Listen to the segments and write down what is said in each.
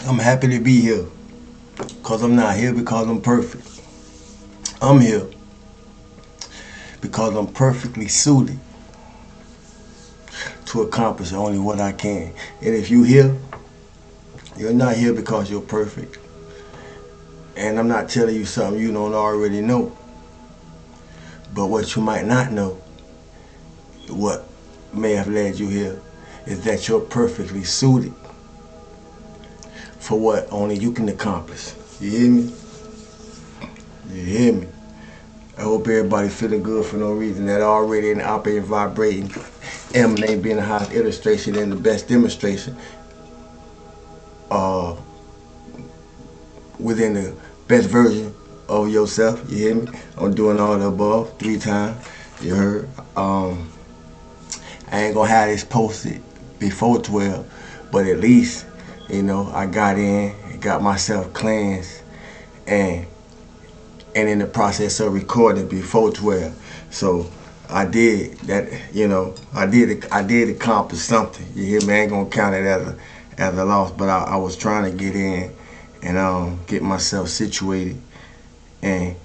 I'm happy to be here because I'm not here because I'm perfect. I'm here because I'm perfectly suited to accomplish only what I can. And if you're here, you're not here because you're perfect. And I'm not telling you something you don't already know. But what you might not know, what may have led you here, is that you're perfectly suited for what only you can accomplish. You hear me? You hear me? I hope everybody feeling good for no reason. That already in operating, vibrating, emanating, being the highest illustration and the best demonstration. Uh, Within the best version of yourself. You hear me? I'm doing all the above 3 times. You heard? I ain't gonna have this posted before 12, but at least, I got in, got myself cleansed, and in the process of recording before 12. So I did that, I did accomplish something. You hear me? I ain't gonna count it as a loss, but I was trying to get in and get myself situated and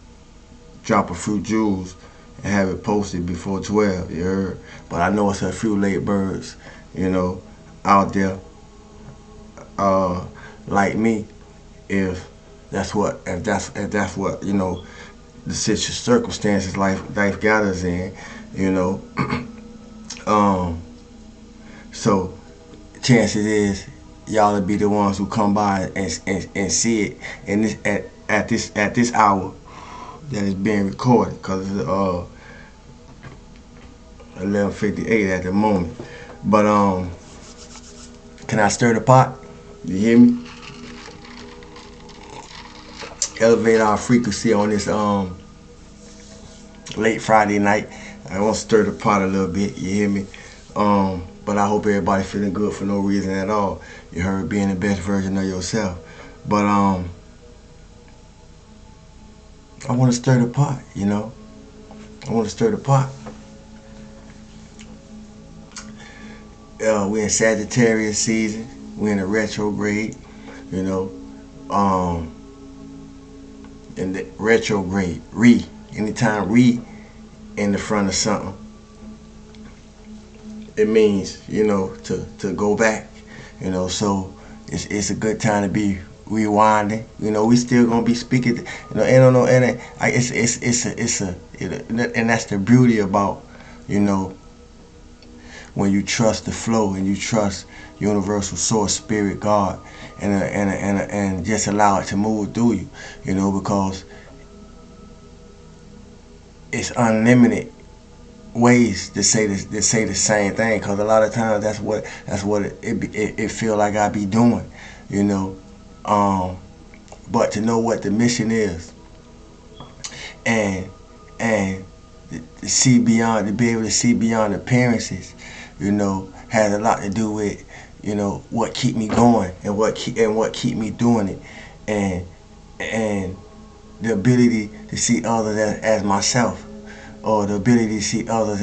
drop a few jewels and have it posted before 12, you heard? But I know it's a few late birds, out there like me, if that's what the circumstances life got us in, you know. So chances is y'all will be the ones who come by and see it in this at this hour that is being recorded, because it's 11:58 at the moment. But can I stir the pot? You hear me? Elevate our frequency on this late Friday night. I want to stir the pot a little bit. You hear me? But I hope everybody feeling good for no reason at all. You heard, being the best version of yourself. But I want to stir the pot. I want to stir the pot. We're in Sagittarius season. We're in a retrograde. In the retrograde, anytime in the front of something, it means to go back. So it's a good time to be rewinding. We still gonna be speaking. And and that's the beauty about when you trust the flow and you trust universal source, spirit, God, and just allow it to move through you. Because it's unlimited ways to say the same thing. Because a lot of times that's what it feel like I be doing. But to know what the mission is, and to see beyond, to be able to see beyond appearances, has a lot to do with what keep me going and what keep me doing it, and the ability to see others as myself, or the ability to see others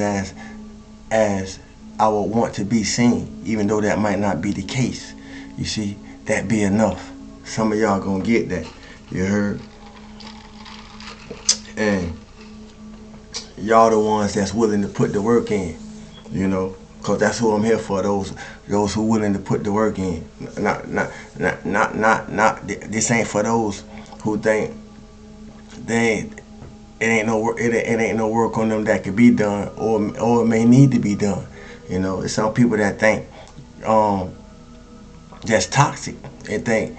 as I would want to be seen, even though that might not be the case. You see, that be enough. Some of y'all gonna get that. You heard? And y'all the ones that's willing to put the work in, because that's who I'm here for. Those who willing to put the work in. Not. This ain't for those who think it ain't no work on them that could be done, or it may need to be done. It's some people that think that's toxic and think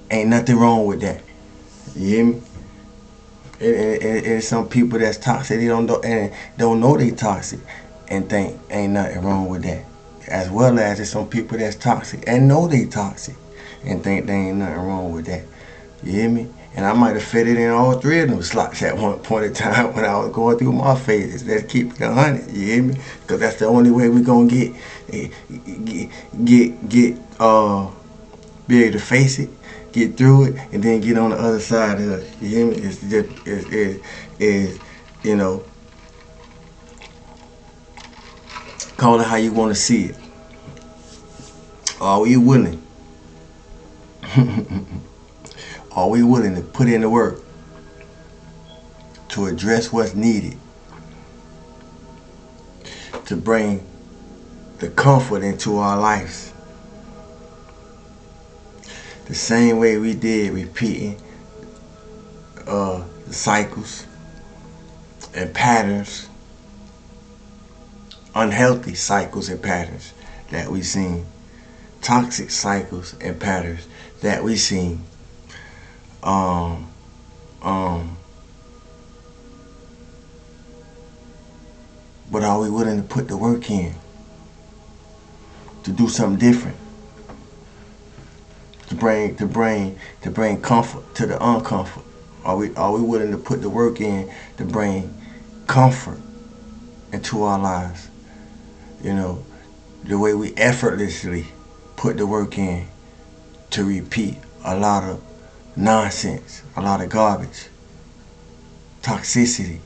ain't nothing wrong with that. You hear me? And some people that's toxic, they don't know they toxic and think ain't nothing wrong with that. As well as there's some people that's toxic and know they toxic and think they ain't nothing wrong with that. You hear me? And I might have fitted in all three of them slots at one point in time when I was going through my phases. Let's keep it 100. You hear me? Because that's the only way we gonna be able to face it, get through it, and then get on the other side of it. You hear me? It's just call it how you want to see it. Are you willing Are we willing to put in the work to address what's needed, to bring the comfort into our lives? The same way we did, repeating the cycles and patterns, unhealthy cycles and patterns that we seen, toxic cycles and patterns that we seen. Um, but are we willing to put the work in to do something different? To bring comfort to the uncomfort. Are we willing to put the work in to bring comfort into our lives? You know, the way we effortlessly put the work in to repeat a lot of nonsense, a lot of garbage, toxicity,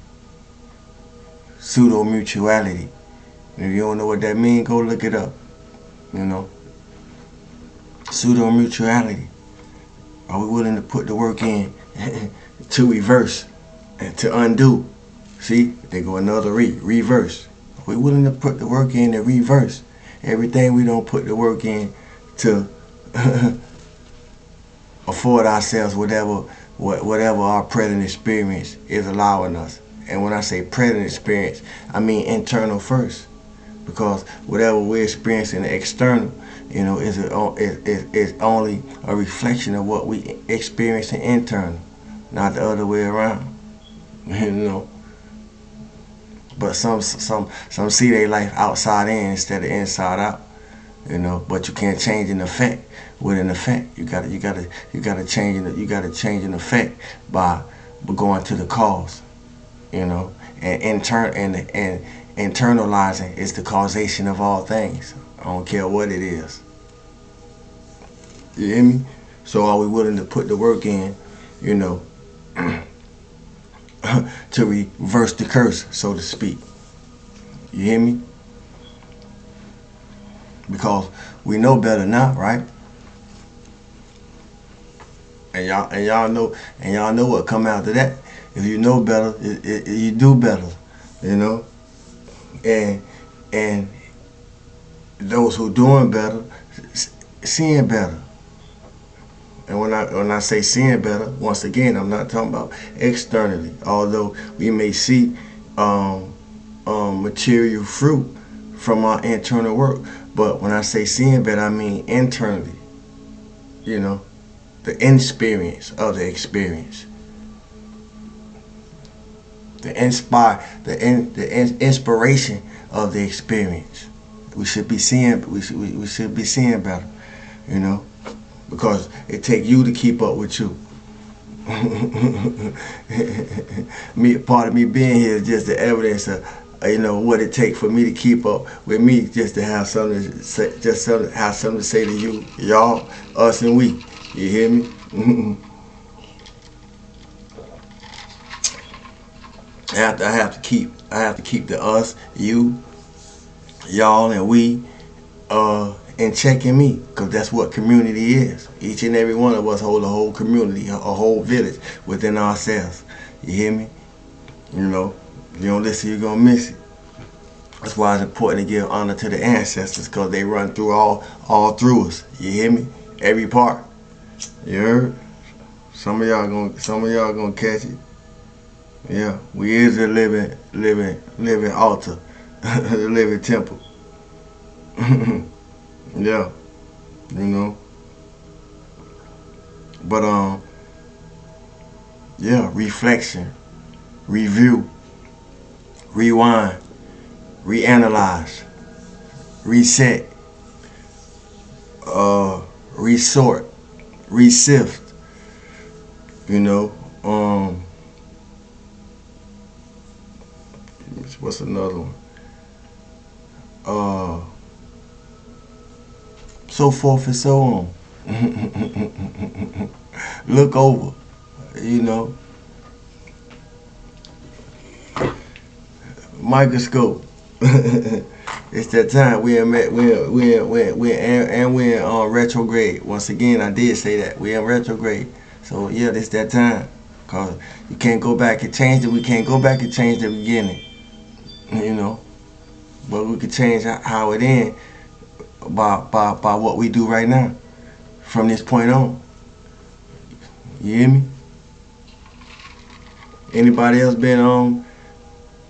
pseudo mutuality. If you don't know what that means, go look it up. You know, pseudo mutuality. Are we willing to put the work in to reverse and to undo? See, they go another reverse. Are we willing to put the work in to reverse everything we don't put the work in to afford ourselves whatever our present experience is allowing us? And when I say present experience, I mean internal first, because whatever we're experiencing external, you know, is only a reflection of what we experience in internal, not the other way around. You know. But some see their life outside in instead of inside out. You know, but you can't change an effect with an effect. You gotta change an effect by going to the cause. You know, and internalizing is the causation of all things. I don't care what it is. You hear me? So are we willing to put the work in, you know, to reverse the curse, so to speak? You hear me? Because we know better now, right? And y'all know what come after that. If you know better, you do better. You know, and those who doing better, seeing better. And when I say seeing better, once again, I'm not talking about externally. Although we may see material fruit from our internal work, but when I say seeing better, I mean internally. You know, the experience of the experience, the inspiration of the experience. We should be seeing. We should be seeing better. You know. Because it takes you to keep up with you. Part of me being here is just the evidence of, you know, what it takes for me to keep up with me, just to have something to say, have something to say to you, y'all, us, and we. You hear me? I have to keep the us, you, y'all, and we and checking me, because that's what community is. Each and every one of us hold a whole community, a whole village within ourselves. You hear me? You know, if you don't listen, you're going to miss it. That's why it's important to give honor to the ancestors, because they run through all through us. You hear me? Every part. You heard? Some of y'all gonna catch it. Yeah, we is a living altar, a living temple. Yeah, you know. But yeah, reflection, review, rewind, reanalyze, reset, resort, resift. You know, what's another one? So forth and so on. Look over, you know. Microscope. It's that time. We in retrograde. Once again, I did say that we in retrograde. So yeah, it's that time. Cause you can't go back and change it. We can't go back and change the beginning. You know, but we can change how it ends by what we do right now from this point on. You hear me? Anybody else been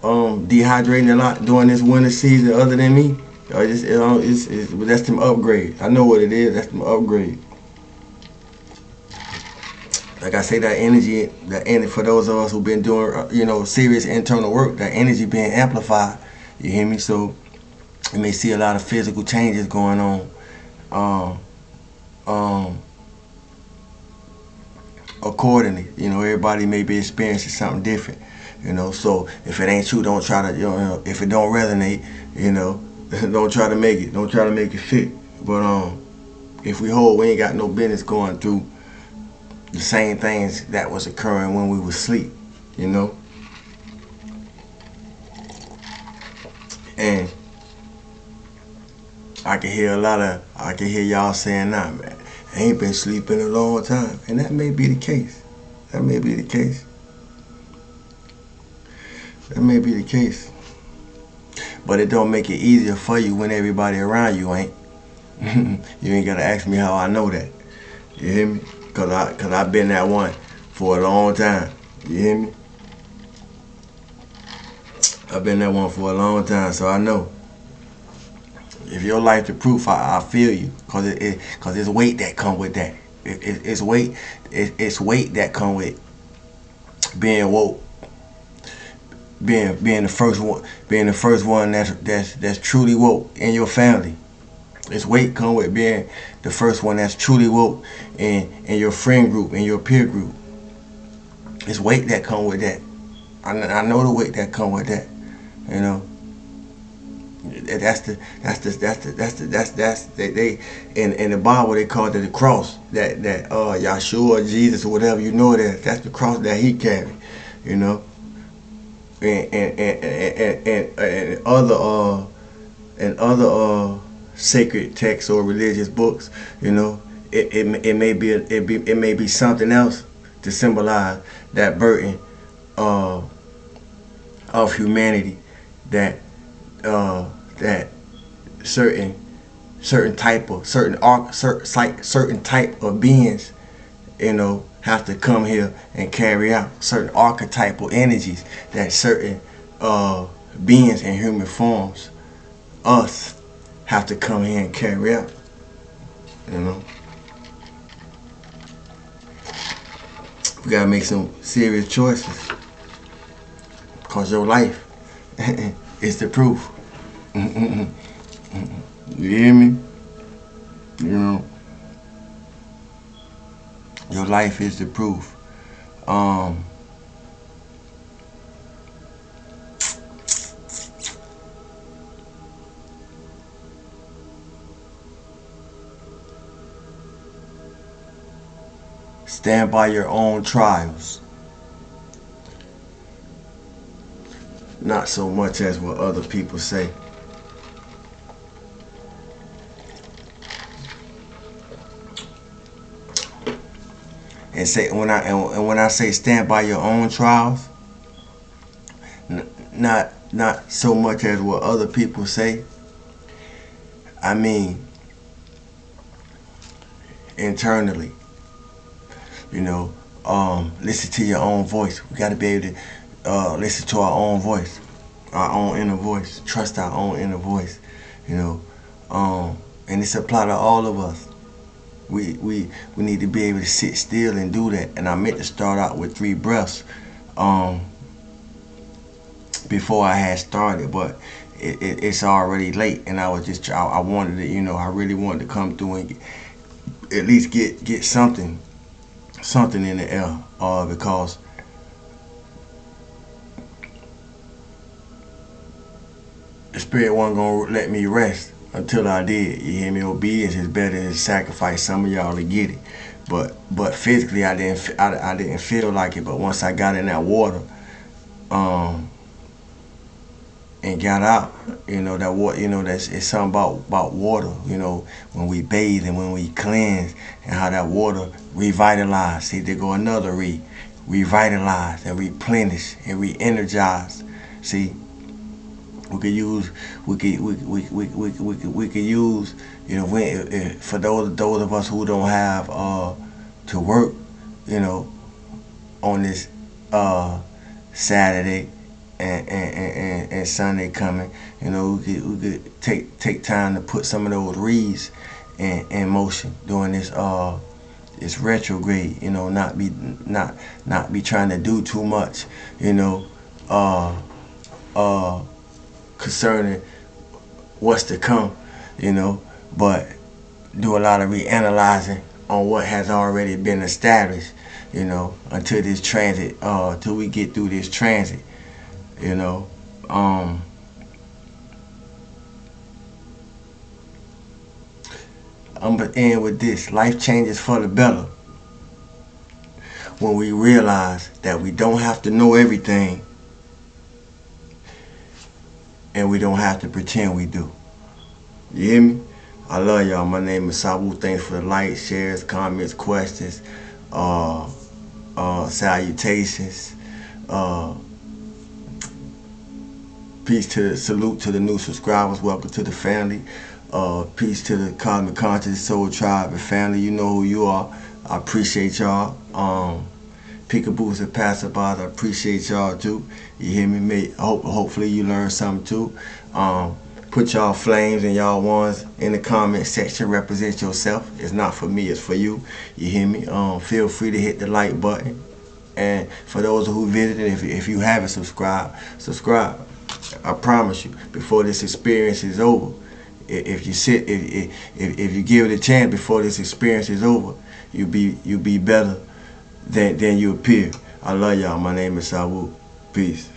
dehydrating a lot during this winter season other than me? That's them upgrade. I know what it is. That's them upgrade. Like I say, that energy for those of us who've been doing serious internal work, that energy being amplified. You hear me? So you may see a lot of physical changes going on. Accordingly, everybody may be experiencing something different. So if it ain't you, don't try to. If it don't resonate, don't try to make it. Don't try to make it fit. But if we ain't got no business going through the same things that was occurring when we was asleep, And I can hear y'all saying, nah, man, I ain't been sleeping a long time. And that may be the case. That may be the case. That may be the case. But it don't make it easier for you when everybody around you ain't. You ain't gotta ask me how I know that. You hear me? Cause I've been that one for a long time. You hear me? I've been that one for a long time, so I know. If your life the proof, I feel you, cause it's weight that come with that. It's weight that come with being woke, being the first one that's truly woke in your family. It's weight come with being the first one that's truly woke in your friend group, in your peer group. It's weight that come with that. I know the weight that come with that. That's they in the Bible they call it the cross that Yahshua, Jesus, or whatever that's the cross that he carried, and other sacred texts or religious books, it may be something else to symbolize that burden of humanity that certain type of beings, have to come here and carry out certain archetypal energies that certain beings in human forms, us, have to come here and carry out. We gotta make some serious choices, cause your life is the proof. You hear me? Your life is the proof. Stand by your own trials. Not so much as what other people say. And when I say stand by your own trials, not so much as what other people say. I mean internally. Listen to your own voice. We got to be able to listen to our own voice, our own inner voice. Trust our own inner voice. And it's applied to all of us. We need to be able to sit still and do that. And I meant to start out with 3 breaths before I had started, but it's already late, and I wanted to, I really wanted to come through and at least get something in the air, because the spirit wasn't gonna let me rest until I did. You hear me? Obedience is better than sacrifice. Some of y'all to get it, but physically I didn't feel like it. But once I got in that water, and got out. You know that water. You know that's it's something about water. You know when we bathe and when we cleanse and how that water revitalize. See, there go another revitalize and replenish and re-energize. See, we could use we could use for those of us who don't have to work, you know, on this Saturday and Sunday coming. You know, we could take time to put some of those reads in motion during this retrograde. You know, not be trying to do too much. You know, concerning what's to come. You know, but do a lot of reanalyzing on what has already been established. You know, until this transit, till we get through this transit. You know, I'm gonna end with this: life changes for the better when we realize that we don't have to know everything, and we don't have to pretend we do. You hear me? I love y'all. My name is Sabu. Thanks for the likes, shares, comments, questions, salutations. Peace to salute to the new subscribers. Welcome to the family. Peace to the Cosmic Conscious Soul Tribe and family. You know who you are. I appreciate y'all. Peekaboos and passerbys, I appreciate y'all too. You hear me, mate? Hopefully you learned something too. Put y'all flames and y'all ones in the comment section. Represent yourself. It's not for me, it's for you. You hear me? Feel free to hit the like button. And for those who visited, if you haven't subscribed, subscribe. I promise you, before this experience is over, if you give it a chance before this experience is over, you'll be better than you appear. I love y'all. My name is Sawu. Peace.